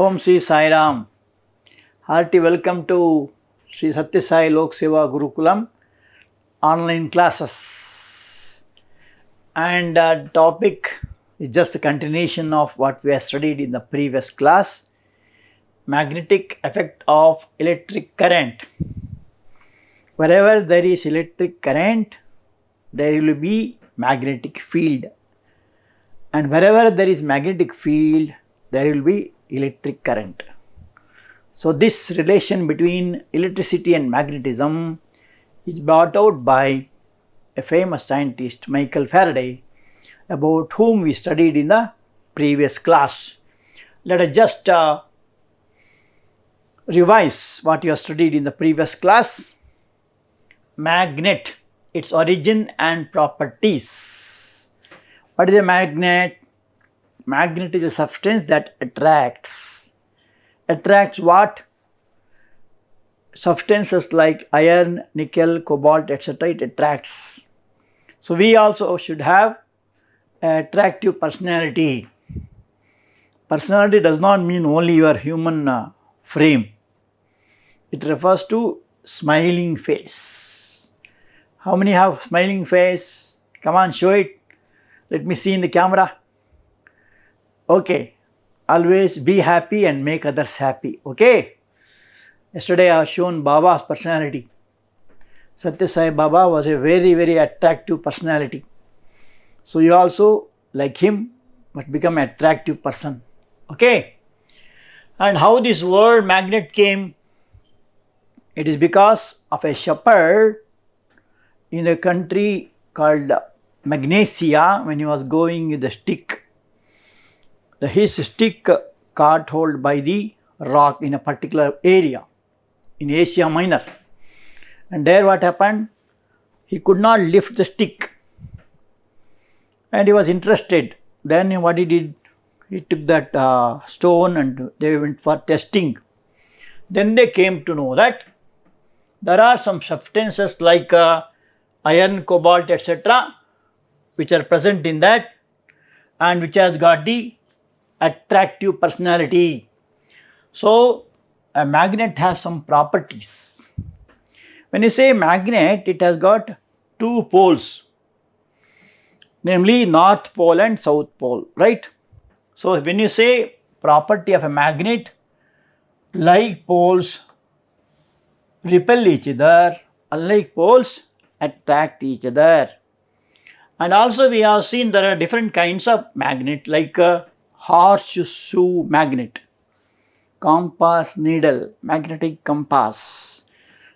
Om Sri Sai Ram. Hearty welcome to Sri Sathya Sai Lok Seva Gurukulam online classes. And topic is just a continuation of what we have studied in the previous class. Magnetic effect of electric current. Wherever there is electric current, there will be magnetic field. And wherever there is magnetic field, there will be electric current. So this relation between electricity and magnetism is brought out by a famous scientist, Michael Faraday, about whom we studied in the previous class. Let us just revise what you have studied in the previous class. Magnet, its origin and properties. What is a magnet? Magnet is a substance that attracts. Attracts what? Substances like iron, nickel, cobalt, etc. It attracts. So we also should have an attractive personality. Personality does not mean only your human frame. It refers to smiling face. How many have smiling face? Come on, show it. Let me see in the camera. Okay. Always be happy and make others happy. Okay. Yesterday I have shown Baba's personality. Sathya Sai Baba was a very, very attractive personality. So you also, like him, must become an attractive person. Okay. And how this word magnet came? It is because of a shepherd in a country called Magnesia when he was going with the stick. His stick caught hold by the rock in a particular area in Asia Minor. And there what happened? He could not lift the stick. And he was interested. Then what he did? He took that stone and they went for testing. Then they came to know that there are some substances like iron, cobalt, etc. which are present in that and which has got the attractive personality. So a magnet has some properties. When you say magnet, it has got two poles, namely North Pole and South Pole, right? So when you say property of a magnet, like poles repel each other, unlike poles attract each other. And also we have seen there are different kinds of magnet like horseshoe magnet, compass needle, magnetic compass,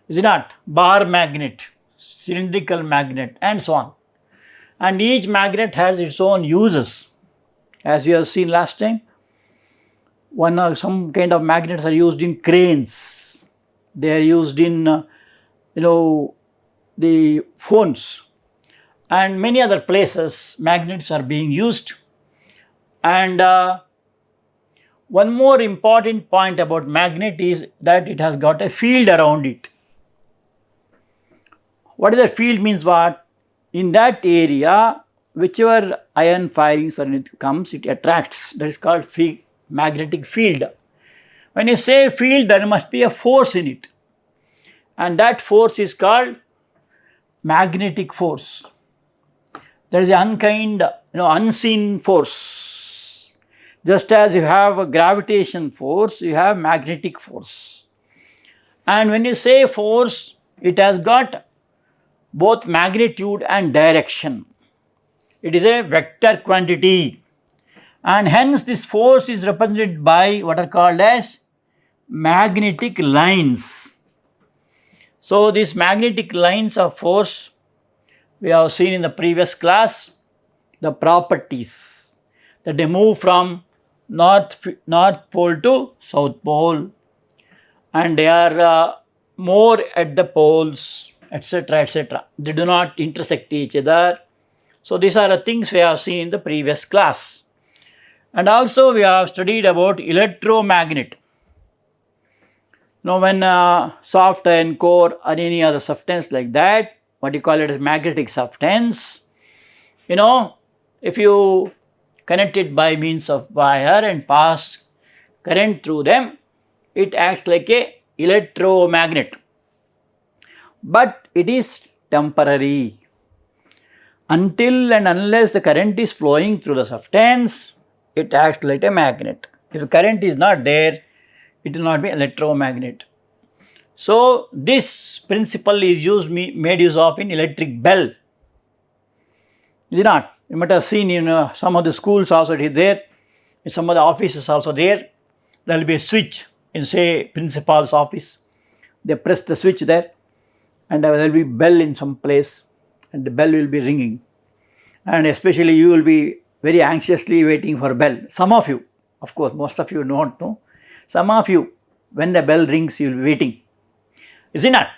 is it not? Bar magnet, cylindrical magnet, and so on. And each magnet has its own uses. As you have seen last time, some kind of magnets are used in cranes. They are used in the phones and many other places. Magnets are being used. And one more important point about magnet is that it has got a field around it. What is the field means what? In that area, whichever ion firings or it comes, it attracts. That is called magnetic field. When you say field, there must be a force in it. And that force is called magnetic force. There is an unseen force. Just as you have a gravitation force, you have magnetic force. And when you say force, it has got both magnitude and direction. It is a vector quantity. And hence this force is represented by what are called as magnetic lines. So these magnetic lines of force we have seen in the previous class, the properties that they move from North Pole to South Pole and they are more at the poles, etc., etc. They do not intersect each other. So these are the things we have seen in the previous class. And also we have studied about electromagnet. Now when soft iron core or any other substance like that, what you call it as magnetic substance, if you connect it by means of wire and pass current through them, it acts like a electromagnet. But it is temporary. Until and unless the current is flowing through the substance, it acts like a magnet. If the current is not there, it will not be electromagnet. So this principle is made use of in electric bell. Is it not? You might have seen in some of the schools also it is there, in some of the offices also there. There will be a switch in say principal's office. They press the switch there and there will be bell in some place and the bell will be ringing. And especially you will be very anxiously waiting for bell. Some of you, of course, most of you don't know. Some of you, when the bell rings, you will be waiting. Is it not?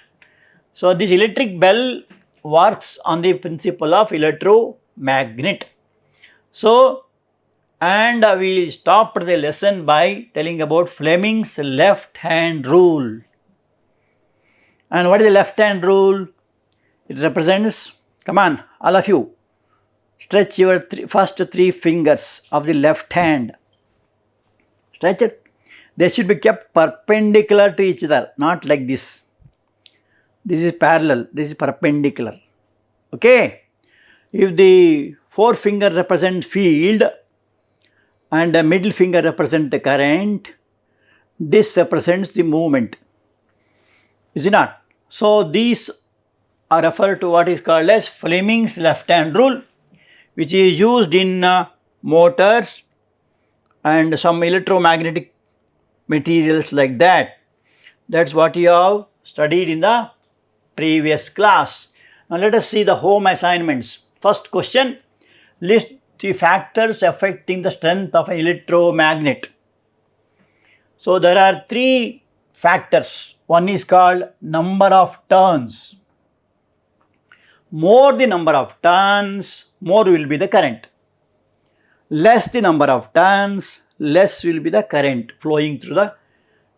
So this electric bell works on the principle of electromagnet. So, and we stopped the lesson by telling about Fleming's left hand rule. And what is the left hand rule? It represents, come on, all of you, stretch your first three fingers of the left hand. Stretch it. They should be kept perpendicular to each other, not like this. This is parallel, this is perpendicular. Okay. If the forefinger represents field and the middle finger represents the current, this represents the movement. Is it not? So these are referred to what is called as Fleming's left hand rule, which is used in motors and some electromagnetic materials like that. That's what you have studied in the previous class. Now let us see the home assignments. First question, list the factors affecting the strength of an electromagnet. So there are three factors. One is called number of turns. More the number of turns, more will be the current. Less the number of turns, less will be the current flowing through the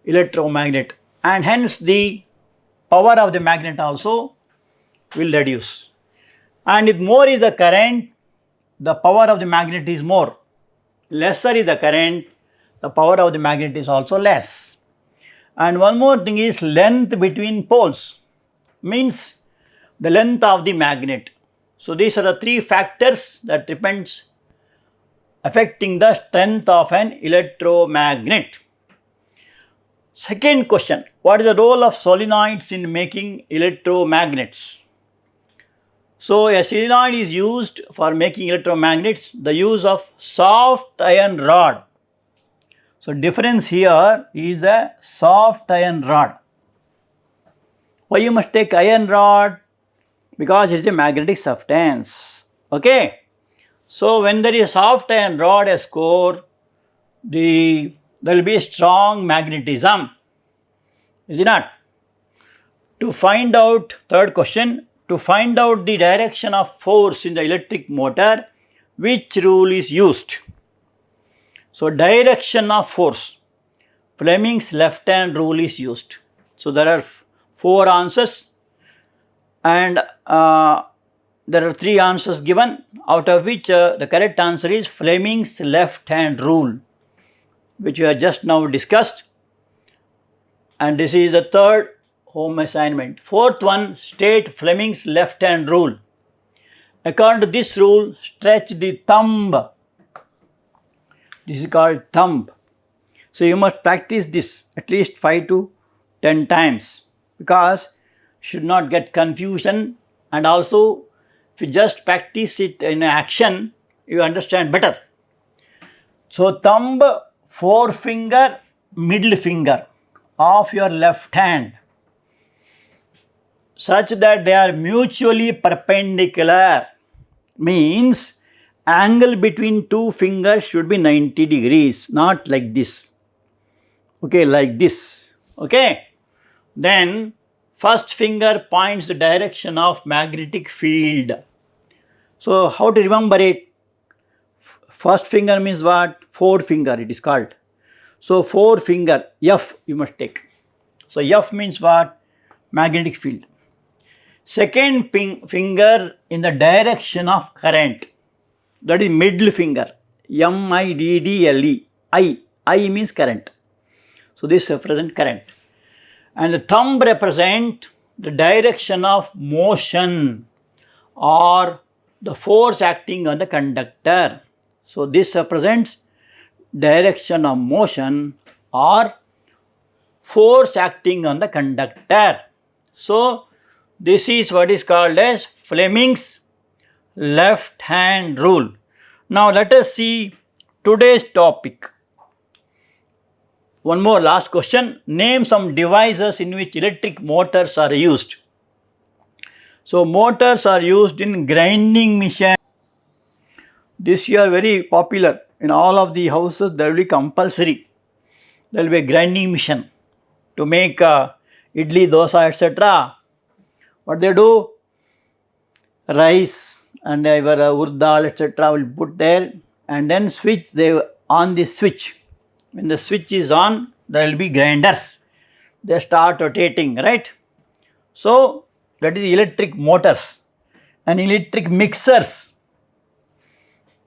electromagnet, and hence the power of the magnet also will reduce. And if more is the current, the power of the magnet is more. Lesser is the current, the power of the magnet is also less. And one more thing is length between poles, means the length of the magnet. So these are the three factors that depends affecting the strength of an electromagnet. Second question, what is the role of solenoids in making electromagnets? So a solenoid is used for making electromagnets, the use of soft iron rod. So difference here is the soft iron rod. Why you must take iron rod? Because it is a magnetic substance. Okay. So when there is a soft iron rod as core, there will be a strong magnetism. Is it not? To find out, third question, to find out the direction of force in the electric motor, which rule is used? So direction of force, Fleming's left hand rule is used. So there are four answers and there are three answers given, out of which the correct answer is Fleming's left hand rule, which we have just now discussed. And this is the third home assignment. Fourth one, state Fleming's left hand rule. According to this rule, stretch the thumb. This is called thumb. So you must practice this at least 5 to 10 times, because should not get confusion, and also if you just practice it in action, you understand better. So thumb, forefinger, middle finger of your left hand, such that they are mutually perpendicular, means angle between two fingers should be 90 degrees, not like this. Okay, like this. Okay. Then first finger points the direction of magnetic field. So how to remember it? First finger means what? Forefinger it is called. So forefinger, F you must take. So F means what? Magnetic field. Second finger in the direction of current, that is middle finger, M-I-D-D-L-E, I means current. So this represents current. And the thumb represents the direction of motion or the force acting on the conductor. So this represents direction of motion or force acting on the conductor. So this is what is called as Fleming's left hand rule. Now let us see today's topic. One more last question. Name some devices in which electric motors are used. So motors are used in grinding machine. This year very popular. In all of the houses there will be compulsory. There will be a grinding machine to make idli, dosa, etc. What they do? Rice and urd dal, etc. will put there and then switch. They on the switch. When the switch is on, there will be grinders. They start rotating, right? So that is electric motors and electric mixers.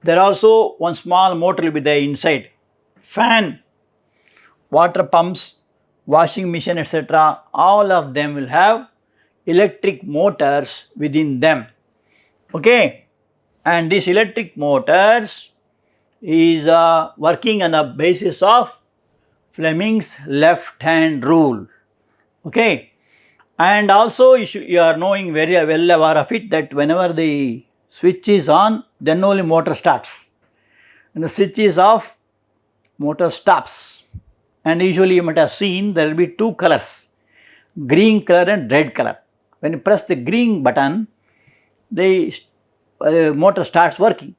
There also one small motor will be there inside. Fan, water pumps, washing machine, etc. All of them will have electric motors within them. Okay, and this electric motors is working on the basis of Fleming's left hand rule. Okay, and also you are knowing very well aware of it that whenever the switch is on, then only motor starts. And the switch is off, motor stops. And usually you might have seen there will be two colors, green color and red color. When you press the green button, the motor starts working.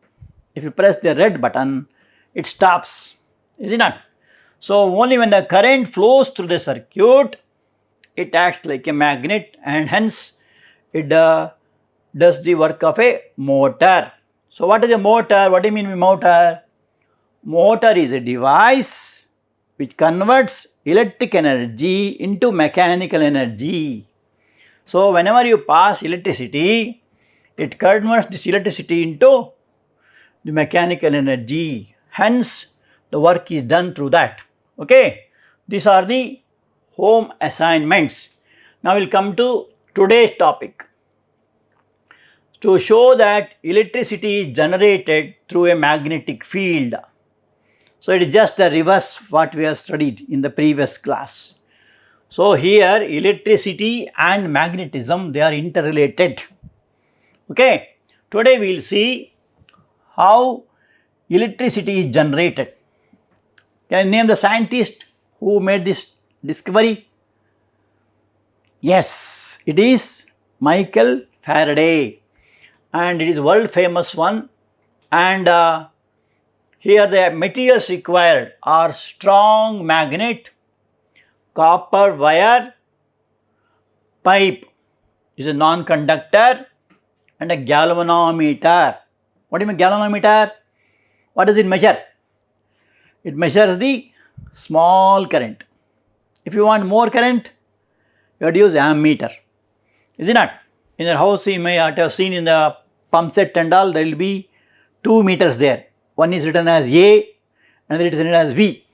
If you press the red button, it stops, is it not? So only when the current flows through the circuit, it acts like a magnet and hence it does the work of a motor. So what is a motor? What do you mean by motor? Motor is a device which converts electric energy into mechanical energy. So whenever you pass electricity, it converts this electricity into the mechanical energy. Hence, the work is done through that. Okay, these are the home assignments. Now we'll come to today's topic. To show that electricity is generated through a magnetic field. So it is just a reverse what we have studied in the previous class. So here electricity and magnetism, they are interrelated. Okay, today we will see how electricity is generated. Can you name the scientist who made this discovery? Yes, it is Michael Faraday, and it is world famous one. And here the materials required are strong magnet, copper wire, pipe is a non-conductor, and a galvanometer. What do you mean galvanometer? What does it measure? It measures the small current. If you want more current, you have to use ammeter. Is it not? In your house you may have seen in the pump set and all, there will be 2 meters there. One is written as A, another is written as V.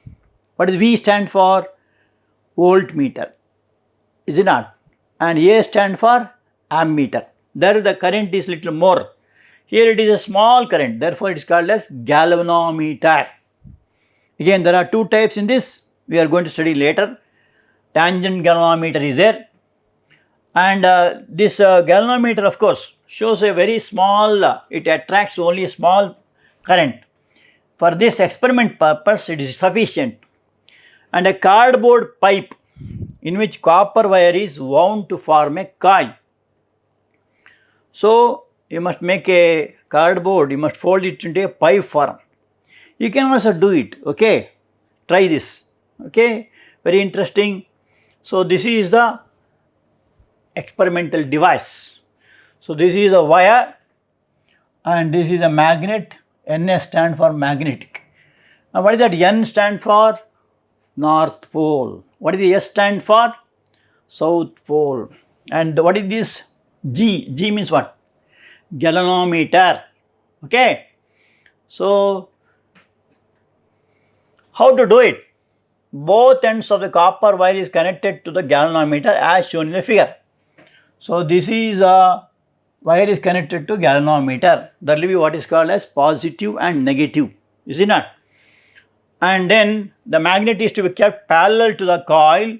What does V stand for? Voltmeter. Is it not? And A stand for ammeter. There the current is little more. Here it is a small current, therefore it is called as galvanometer. Again, there are two types in this, we are going to study later. Tangent galvanometer is there, and this galvanometer of course shows a very small, it attracts only a small current. For this experiment purpose it is sufficient. And a cardboard pipe in which copper wire is wound to form a coil. So you must make a cardboard, you must fold it into a pipe form. You can also do it, okay, try this, okay, very interesting. So this is the experimental device. So this is a wire and this is a magnet. NS stand for magnetic. Now what is that? N stand for North Pole. What is the S stand for? South Pole. And what is this? G? G means what? Galvanometer. Okay. So how to do it? both ends of the copper wire is connected to the galvanometer as shown in the figure. So this is a wire is connected to galvanometer. That will be what is called as positive and negative, is it not? And then the magnet is to be kept parallel to the coil,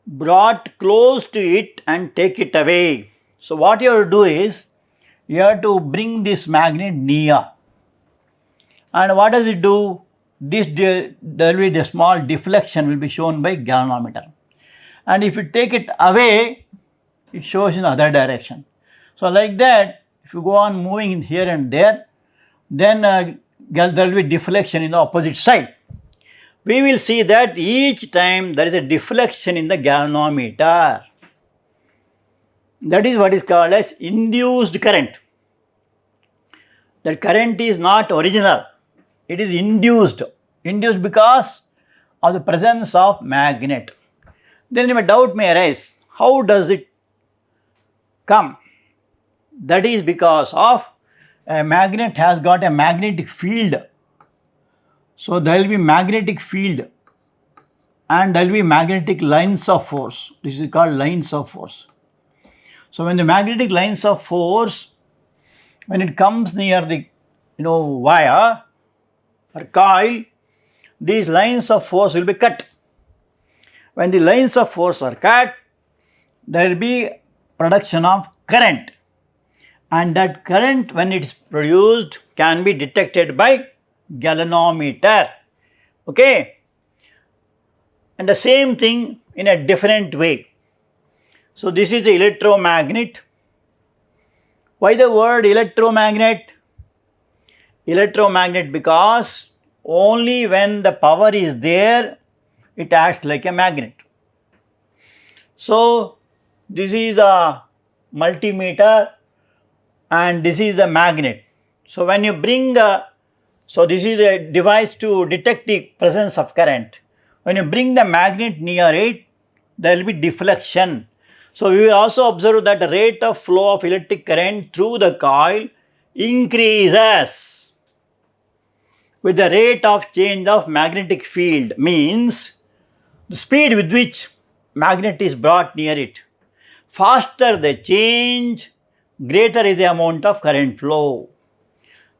brought close to it and take it away. So what you have to do is, you have to bring this magnet near. And what does it do? There will be the small deflection will be shown by galvanometer. And if you take it away, it shows in the other direction. So like that, if you go on moving in here and there, then there will be deflection in the opposite side. We will see that each time there is a deflection in the galvanometer. That is what is called as induced current. That current is not original, it is induced. Induced because of the presence of magnet. Then a doubt may arise, how does it come? That is because of a magnet has got a magnetic field. So there will be magnetic field and there will be magnetic lines of force. This is called lines of force. So when the magnetic lines of force, when it comes near the wire or coil, these lines of force will be cut. When the lines of force are cut, there will be production of current, and that current, when it is produced, can be detected by galvanometer. Okay, and the same thing in a different way. So this is the electromagnet. Why the word electromagnet? Electromagnet because only when the power is there, it acts like a magnet. So this is a multimeter and this is a magnet. So when you bring so this is a device to detect the presence of current. When you bring the magnet near it, there will be deflection. So we will also observe that the rate of flow of electric current through the coil increases with the rate of change of magnetic field, means the speed with which magnet is brought near it. Faster the change, greater is the amount of current flow.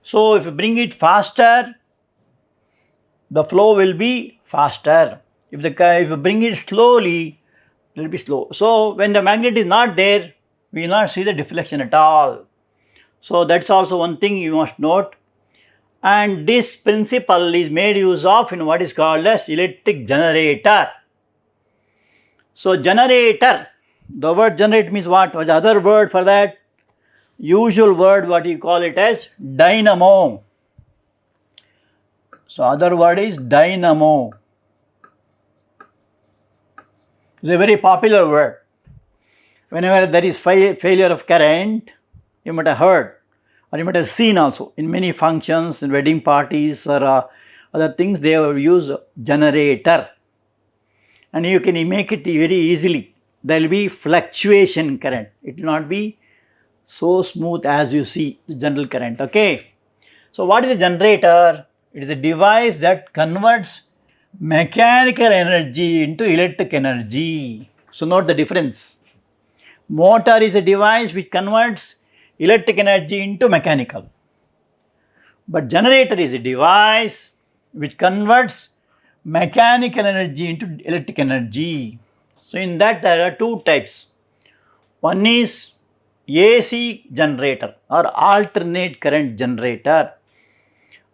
So if you bring it faster, the flow will be faster. If you bring it slowly, it will be slow. So when the magnet is not there, we will not see the deflection at all. So that's also one thing you must note. And this principle is made use of in what is called as electric generator. So generator, the word generate means what? What's the other word for that? Usual word, what you call it as dynamo. So other word is dynamo. It's a very popular word. Whenever there is failure of current, you might have heard or you might have seen also in many functions, in wedding parties or other things, they will use generator. And you can make it very easily. There will be fluctuation current. It will not be so smooth as you see the general current. Okay. So what is a generator? It is a device that converts mechanical energy into electric energy. So note the difference. Motor is a device which converts electric energy into mechanical. But generator is a device which converts mechanical energy into electric energy. So in that there are two types. One is AC generator or alternate current generator.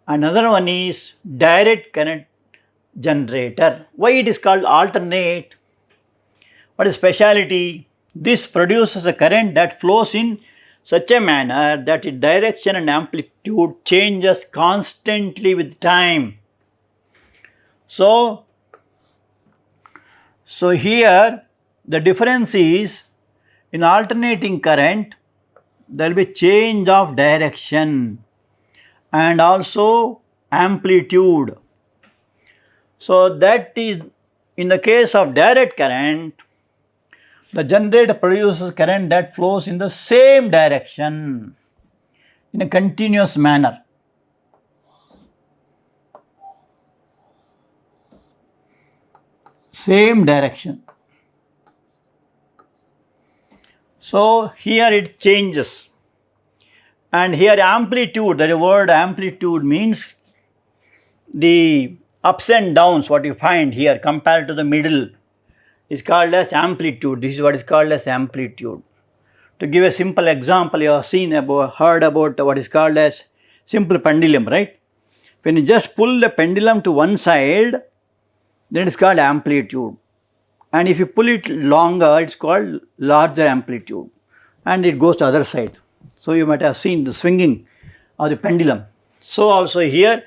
Another one is direct current generator. Why it is called alternate? What is speciality? This produces a current that flows in such a manner that its direction and amplitude changes constantly with time. So here the difference is, in alternating current there will be change of direction and also amplitude. So that is in the case of direct current, the generator produces current that flows in the same direction in a continuous manner. same direction. So here it changes, and here amplitude, the word amplitude means the ups and downs what you find here compared to the middle is called as amplitude. This is what is called as amplitude. To give a simple example, you have heard about what is called as simple pendulum, right? When you just pull the pendulum to one side, then it is called amplitude. And if you pull it longer, it's called larger amplitude. And it goes to the other side. So you might have seen the swinging of the pendulum. So also here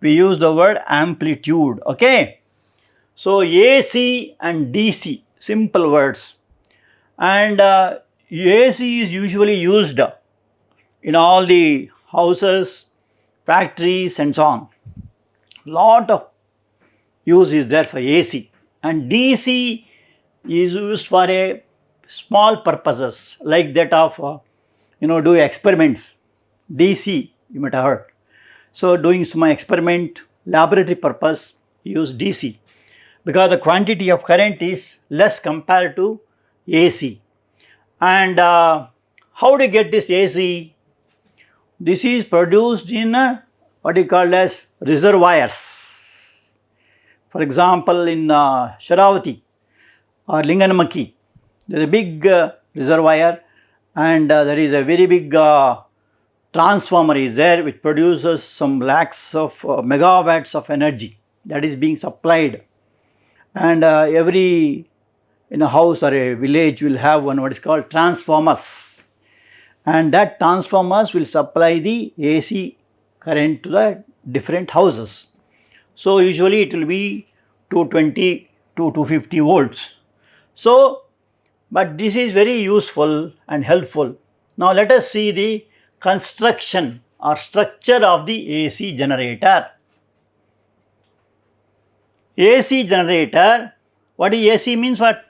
we use the word amplitude, okay? So AC and DC, simple words. And AC is usually used in all the houses, factories and so on. Lot of use is there for AC. And DC is used for a small purposes like that of do experiments. DC you might have heard. So doing some experiment, laboratory purpose, use DC because the quantity of current is less compared to AC. And how to get this AC? This is produced in what you call as reservoirs. For example, in Sharavati or Linganamaki, there is a big reservoir, and there is a very big transformer is there which produces some lakhs of megawatts of energy that is being supplied. And every in a house or a village will have one what is called transformers, and that transformers will supply the AC current to the different houses. So usually it will be 220 to 250 volts. So but this is very useful and helpful. Now let us see the construction or structure of the AC generator. AC generator, what is AC means what?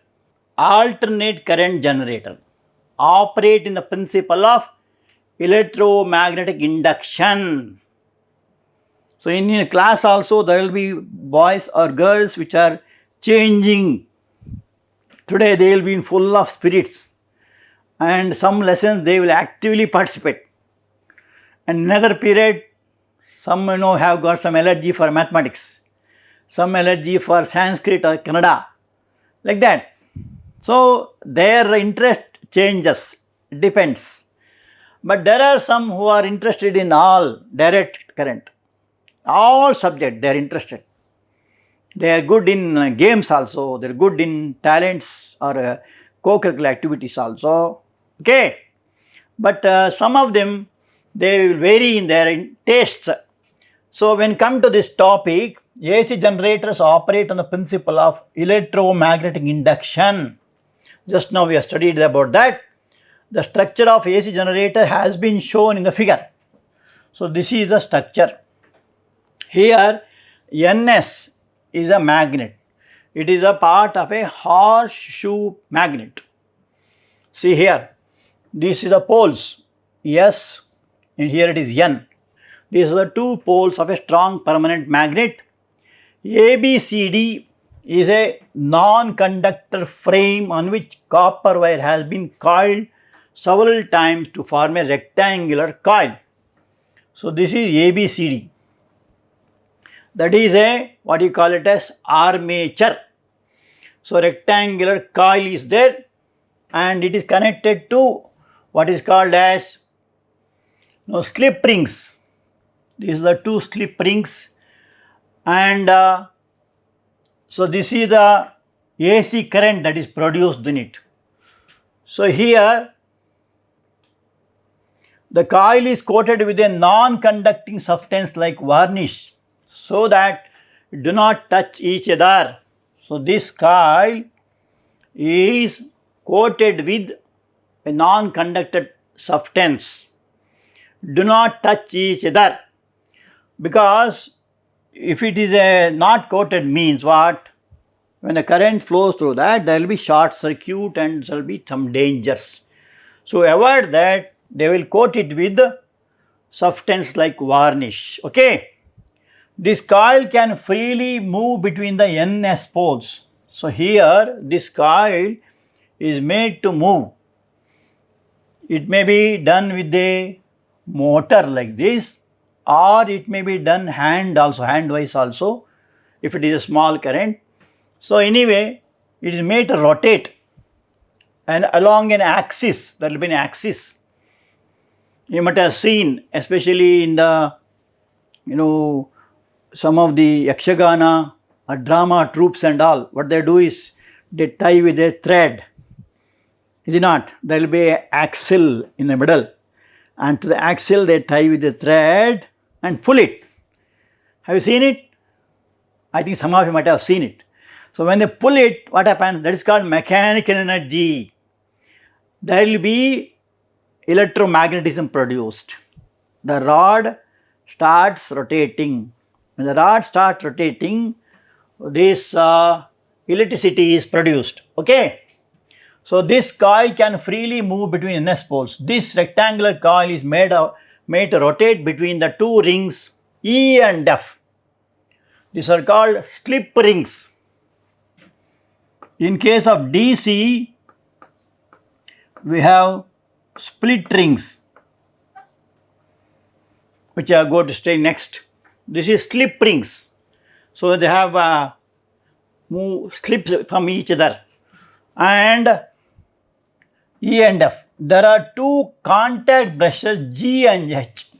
Alternate current generator. Operate in the principle of electromagnetic induction. So in a class also there will be boys or girls which are changing. Today they will be full of spirits, and some lessons they will actively participate. And another period, some have got some allergy for mathematics, some allergy for Sanskrit or Kannada, like that. So their interest changes, depends. But there are some who are interested in all direct current, all subject they are interested. They are good in games also, they are good in talents or co-curricular activities also, okay. But some of them, they will vary in their tastes. So when come to this topic, AC generators operate on the principle of electromagnetic induction. Just now we have studied about that. The structure of AC generator has been shown in the figure. So this is the structure. Here NS is a magnet. It is a part of a horseshoe magnet. See here, this is the poles S and here it is N. These are the two poles of a strong permanent magnet. ABCD is a non-conductor frame on which copper wire has been coiled several times to form a rectangular coil. So this is ABCD. That is a what you call it as armature. So rectangular coil is there and it is connected to what is called as slip rings. These are the two slip rings, and so this is the AC current that is produced in it. So here the coil is coated with a non-conducting substance like varnish so that it do not touch each other. So this coil is coated with a non-conductor substance. Do not touch each other, because if it is a not coated means what? When the current flows through that, there will be short circuit and there will be some dangers. So avoid that. They will coat it with substance like varnish. Okay. This coil can freely move between the NS poles. So here this coil is made to move. It may be done with a motor like this, or it may be done handwise also, if it is a small current. So anyway, it is made to rotate, and along an axis, there will be an axis. You might have seen, especially in the, some of the Yakshagana or drama troops and all, what they do is they tie with a thread. Is it not? There will be an axle in the middle, and to the axle they tie with a thread and pull it. Have you seen it? I think some of you might have seen it. So when they pull it, what happens? That is called mechanical energy. There will be electromagnetism produced. The rod starts rotating. When the rod starts rotating, this electricity is produced. Okay. So this coil can freely move between NS poles. This rectangular coil is made to rotate between the two rings E and F. These are called slip rings. In case of DC, we have split rings, which I are going to stay next. This is slip rings. So they have slips from each other. And E and F. There are two contact brushes G and H.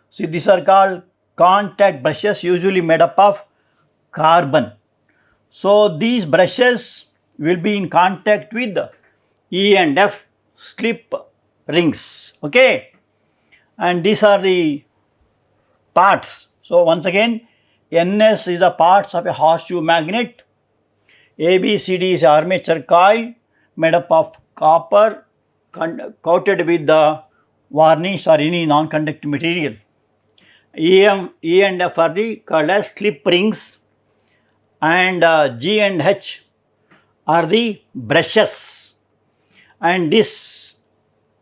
See, these are called contact brushes, usually made up of carbon. So these brushes will be in contact with E and F slip rings. Okay. And these are the parts. So once again, NS is the parts of a horseshoe magnet. ABCD is armature coil made up of copper coated with the varnish or any non-conducting material. E and F are called as slip rings, and G and H are the brushes. And this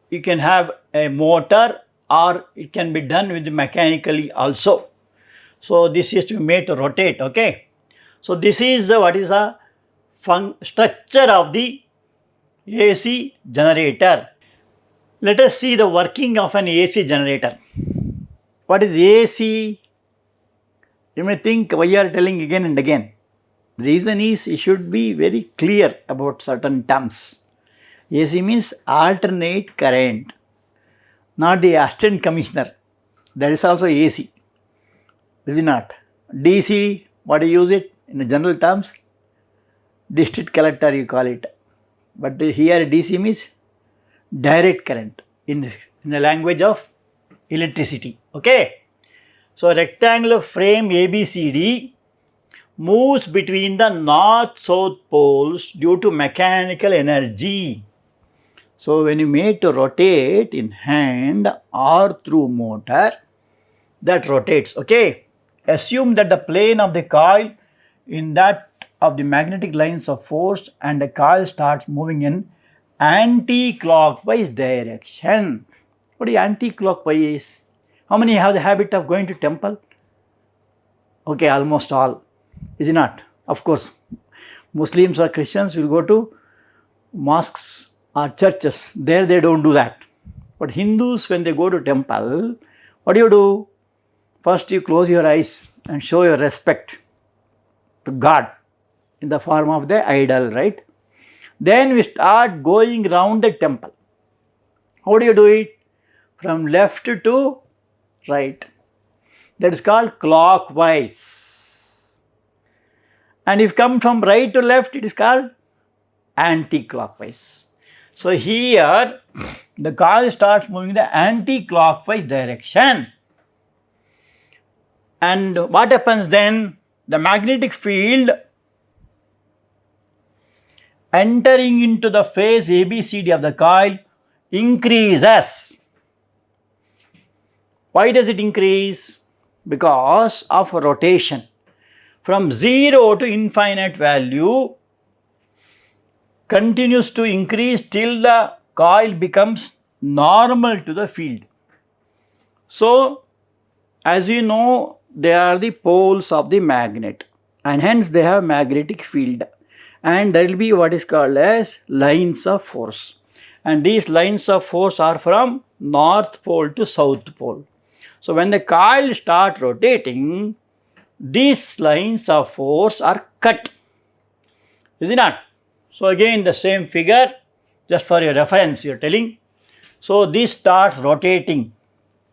you can have a motor, or it can be done with mechanically also. So this is to be made to rotate. Okay. So this is what is the structure of the AC generator. Let us see the working of an AC generator. What is AC? You may think why you are telling again and again. The reason is you should be very clear about certain terms. AC means alternate current, not the assistant commissioner. That is also AC. Is it not? DC, what do you use it in the general terms? District collector you call it. But here DC means direct current in the language of electricity. Okay. So rectangular frame ABCD moves between the north-south poles due to mechanical energy. So when you made to rotate in hand or through motor, that rotates. Okay. Assume that the plane of the coil in that of the magnetic lines of force, and the coil starts moving in anti-clockwise direction. What is anti-clockwise? How many have the habit of going to temple? Okay, almost all. Is it not? Of course, Muslims or Christians will go to mosques or churches. There they don't do that. But Hindus, when they go to temple, what do? First you close your eyes and show your respect to God in the form of the idol, right? Then we start going round the temple. How do you do it? From left to right. That is called clockwise. And if come from right to left, it is called anti-clockwise. So here the coil starts moving in the anti-clockwise direction. And what happens then? The magnetic field entering into the phase ABCD of the coil increases. Why does it increase? Because of rotation. From 0 to infinite value continues to increase till the coil becomes normal to the field. So, as you know, they are the poles of the magnet, and hence they have magnetic field. and there will be what is called as lines of force. And these lines of force are from north pole to south pole. So when the coil starts rotating, these lines of force are cut. Is it not? So again the same figure, just for your reference you are telling. So this starts rotating,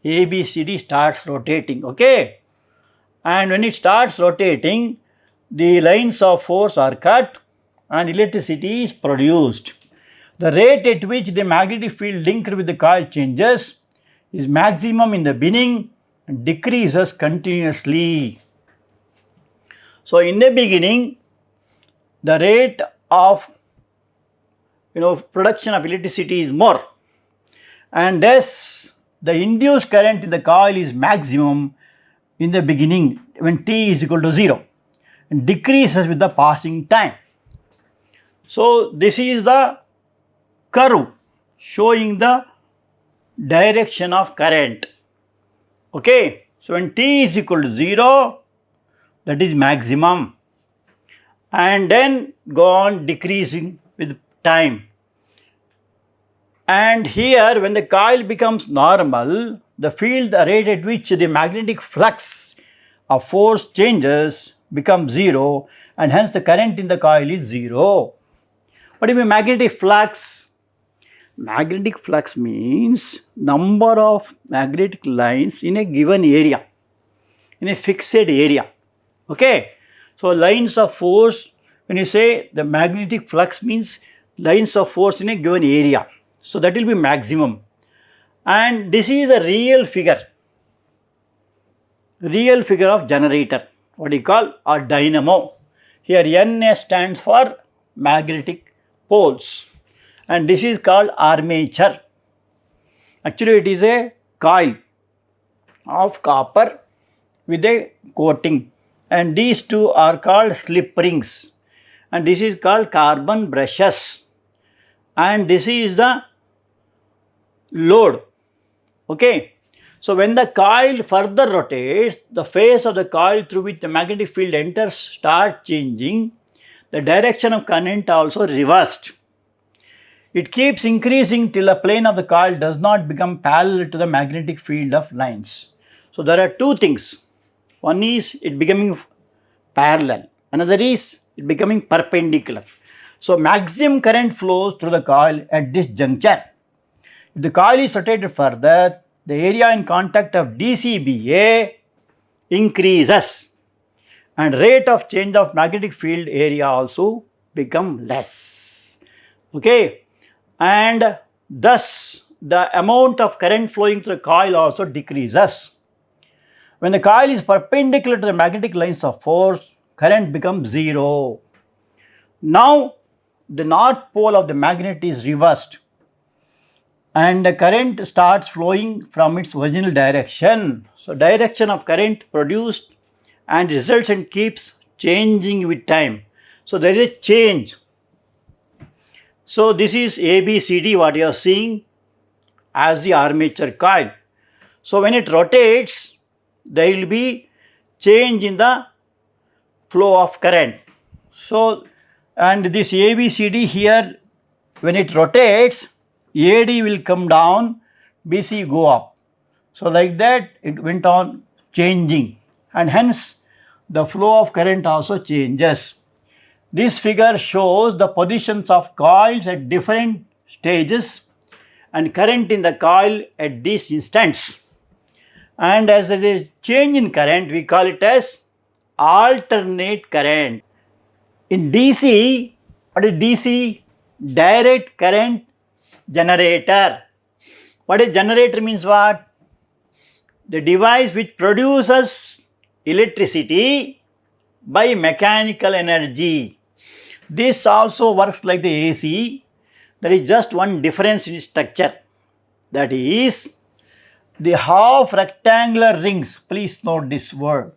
ABCD starts rotating, okay? And when it starts rotating, the lines of force are cut and electricity is produced. The rate at which the magnetic field linked with the coil changes is maximum in the beginning and decreases continuously. So in the beginning, the rate of production of electricity is more, and thus the induced current in the coil is maximum in the beginning when t is equal to 0 and decreases with the passing time. So this is the curve showing the direction of current. Okay, so when t is equal to 0, that is maximum, and then go on decreasing with time. And here when the coil becomes normal, the field, the rate at which the magnetic flux of force changes becomes 0, and hence the current in the coil is 0. What do you mean magnetic flux? Magnetic flux means number of magnetic lines in a given area, in a fixed area. Okay, so lines of force, when you say the magnetic flux means lines of force in a given area, so that will be maximum. And this is a real figure of generator, what you call or dynamo. Here NS stands for magnetic poles, and this is called armature. Actually it is a coil of copper with a coating, and these two are called slip rings, and this is called carbon brushes, and this is the load. Okay, so when the coil further rotates, the phase of the coil through which the magnetic field enters start changing. The direction of current also reversed. It keeps increasing till the plane of the coil does not become parallel to the magnetic field of lines. So there are two things. One is it becoming parallel, another is it becoming perpendicular. So maximum current flows through the coil at this juncture. If the coil is rotated further, the area in contact of DCBA increases and rate of change of magnetic field area also become less. Okay, and thus the amount of current flowing through the coil also decreases. When the coil is perpendicular to the magnetic lines of force, current becomes 0. Now the north pole of the magnet is reversed and the current starts flowing from its original direction. So direction of current produced and results and keeps changing with time. So there is a change. So this is ABCD, what you are seeing as the armature coil. So when it rotates, there will be change in the flow of current. So and this ABCD here, when it rotates, AD will come down, BC go up. So like that it went on changing, and hence the flow of current also changes. This figure shows the positions of coils at different stages and current in the coil at these instants. And as there is a change in current, we call it as alternate current. In DC, what is DC? Direct current generator. What is generator means what? The device which produces electricity by mechanical energy. This also works like the AC. There is just one difference in structure. That is the half rectangular rings. Please note this word.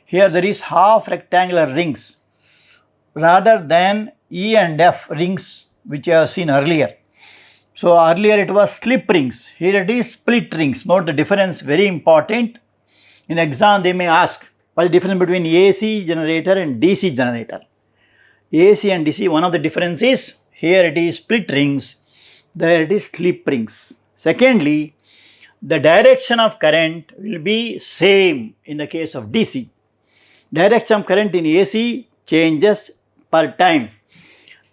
Here there is half rectangular rings rather than E and F rings which I have seen earlier. So earlier it was slip rings, here it is split rings. Note the difference, very important. In exam they may ask what is the difference between AC generator and DC generator. AC and DC, one of the difference is here it is split rings, there it is slip rings. Secondly, the direction of current will be same in the case of DC. Direction of current in AC changes per time,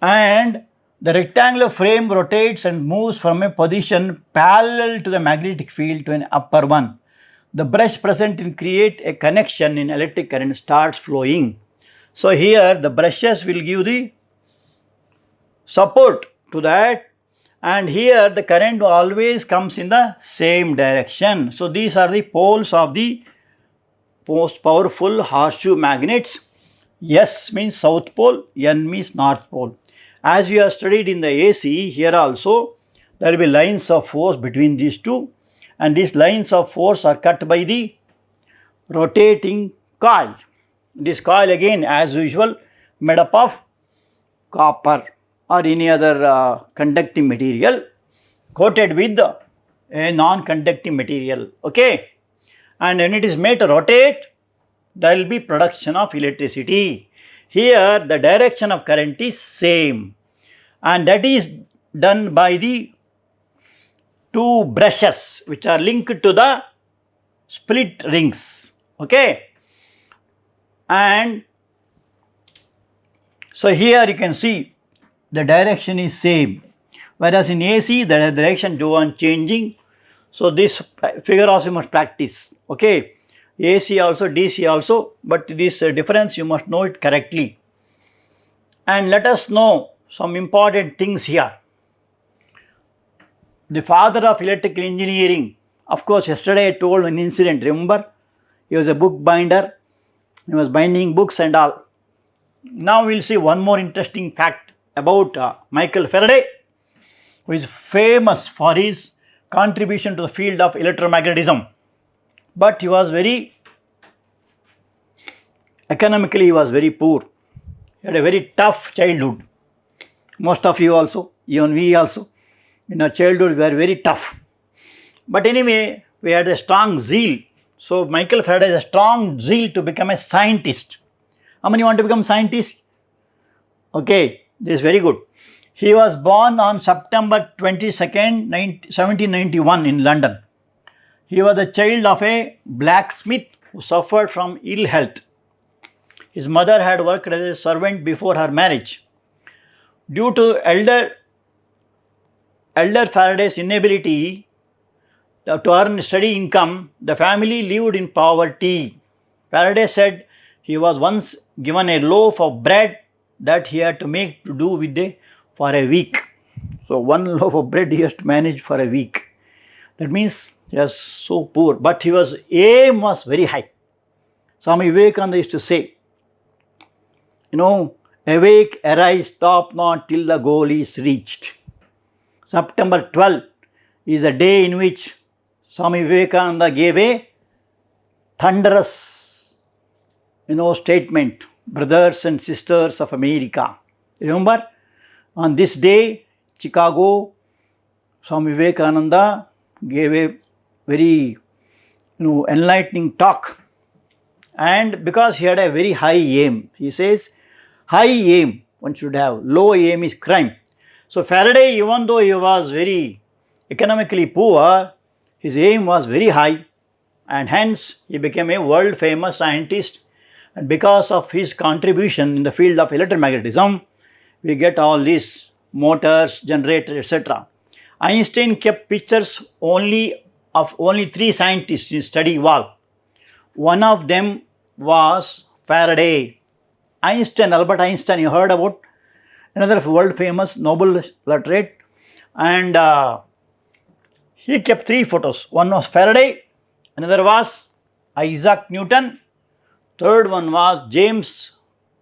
and the rectangular frame rotates and moves from a position parallel to the magnetic field to an upper one. The brush present in create a connection in electric current starts flowing. So here the brushes will give the support to that, and here the current always comes in the same direction. So these are the poles of the most powerful horseshoe magnets. S means south pole, N means north pole. As we have studied in the AC, here also there will be lines of force between these two, and these lines of force are cut by the rotating coil. This coil again, as usual, made up of copper or any other conducting material coated with a non-conducting material. Okay, and when it is made to rotate, there will be production of electricity. Here the direction of current is same, and that is done by the two brushes which are linked to the split rings. Okay, and so here you can see the direction is same, whereas in AC the direction go on changing. So this figure also you must practice. Okay, AC also, DC also, but this difference you must know it correctly. And let us know some important things here. The father of electrical engineering, of course yesterday I told an incident, remember? He was a book binder, he was binding books and all. Now we will see one more interesting fact about Michael Faraday, who is famous for his contribution to the field of electromagnetism. But he was economically he was very poor. He had a very tough childhood. Most of you also, even we also, in our childhood we were very tough. But anyway, we had a strong zeal. So Michael Faraday has a strong zeal to become a scientist. How many want to become scientists? Okay, this is very good. He was born on September 22nd, 1791 in London. He was the child of a blacksmith who suffered from ill health. His mother had worked as a servant before her marriage. Due to elder Faraday's inability to earn steady income, the family lived in poverty. Faraday said he was once given a loaf of bread that he had to make to do with for a week. So one loaf of bread he has to manage for a week. That means he was so poor, but his aim was very high. Swami Vivekananda used to say, awake, arise, stop not till the goal is reached. September 12 is a day in which Swami Vivekananda gave a thunderous, statement, brothers and sisters of America. Remember, on this day, Chicago, Swami Vivekananda gave a very, enlightening talk. And because he had a very high aim, he says, high aim one should have, low aim is crime. So Faraday, even though he was very economically poor, his aim was very high, and hence he became a world famous scientist. And because of his contribution in the field of electromagnetism, we get all these motors, generators, etc. Einstein kept pictures of only 3 scientists in study wall. One of them was Faraday. Albert Einstein, you heard about, another world famous Nobel laureate, and he kept 3 photos. One was Faraday, another was Isaac Newton, third one was James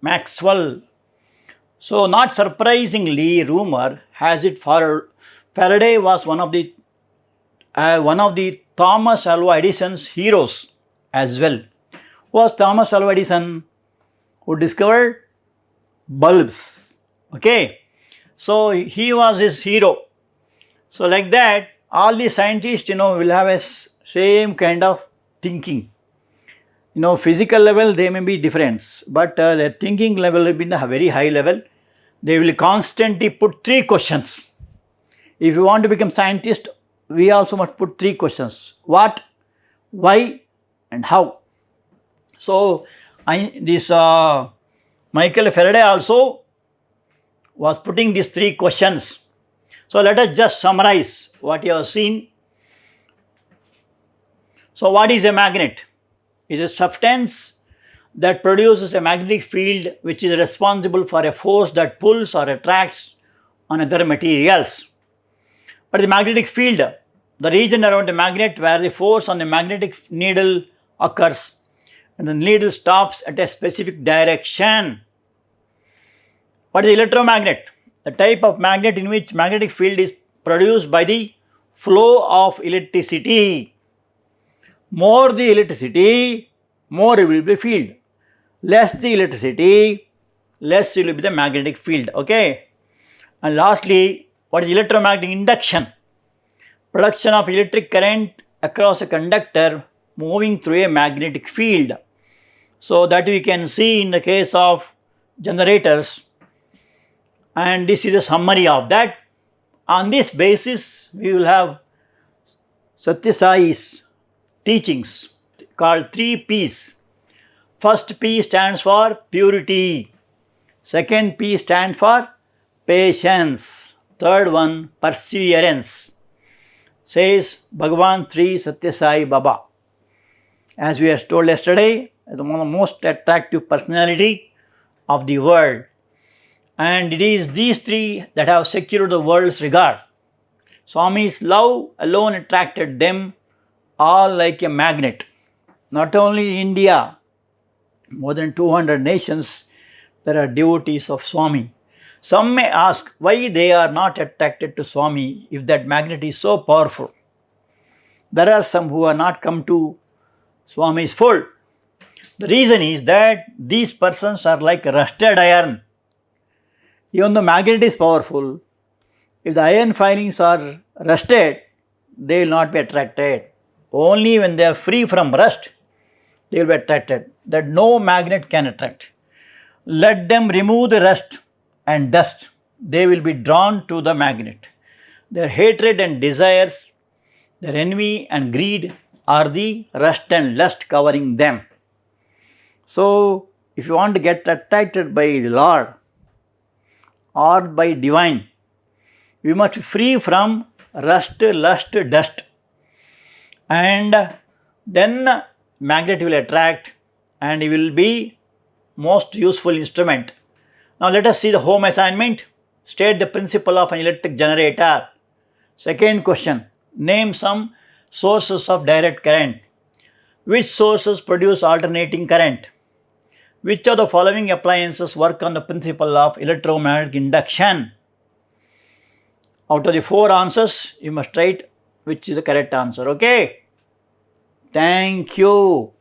Maxwell. So not surprisingly, rumor has it Faraday was one of the Thomas Alva Edison's heroes as well. Who was Thomas Alva Edison? Who discovered bulbs. Okay, so he was his hero. So like that, all the scientists will have a same kind of thinking. Physical level they may be different, but their thinking level will be in a very high level. They will constantly put 3 questions. If you want to become scientist, we also must put 3 questions: what, why, and how. So, Michael Faraday also was putting these 3 questions. So, let us just summarize what you have seen. So, what is a magnet? It is a substance that produces a magnetic field which is responsible for a force that pulls or attracts on other materials. But the magnetic field, the region around the magnet where the force on the magnetic needle occurs, and the needle stops at a specific direction. What is electromagnet? The type of magnet in which magnetic field is produced by the flow of electricity. More the electricity, more it will be field. Less the electricity, less it will be the magnetic field. Okay. And lastly, what is electromagnetic induction? Production of electric current across a conductor moving through a magnetic field. So that we can see in the case of generators, and this is a summary of that. On this basis, we will have Sathya Sai's teachings called 3 P's. First P stands for purity. Second P stands for patience. Third one, perseverance. Says Bhagawan 3 Sathya Sai Baba. As we have told yesterday, one of the most attractive personality of the world. And it is these 3 that have secured the world's regard. Swami's love alone attracted them all like a magnet. Not only in India, more than 200 nations, there are devotees of Swami. Some may ask why they are not attracted to Swami if that magnet is so powerful. There are some who are not come to Swami's fold. The reason is that these persons are like rusted iron. Even though magnet is powerful, if the iron filings are rusted, they will not be attracted. Only when they are free from rust, they will be attracted. That no magnet can attract. Let them remove the rust and dust, they will be drawn to the magnet. Their hatred and desires, their envy and greed are the rust and lust covering them. So, if you want to get attracted by the Lord or by divine, we must be free from rust, lust, dust, and then magnet will attract and it will be most useful instrument. Now let us see the home assignment. State the principle of an electric generator. Second question, name some sources of direct current. Which sources produce alternating current? Which of the following appliances work on the principle of electromagnetic induction? Out of the 4 answers, you must write which is the correct answer. Okay? Thank you.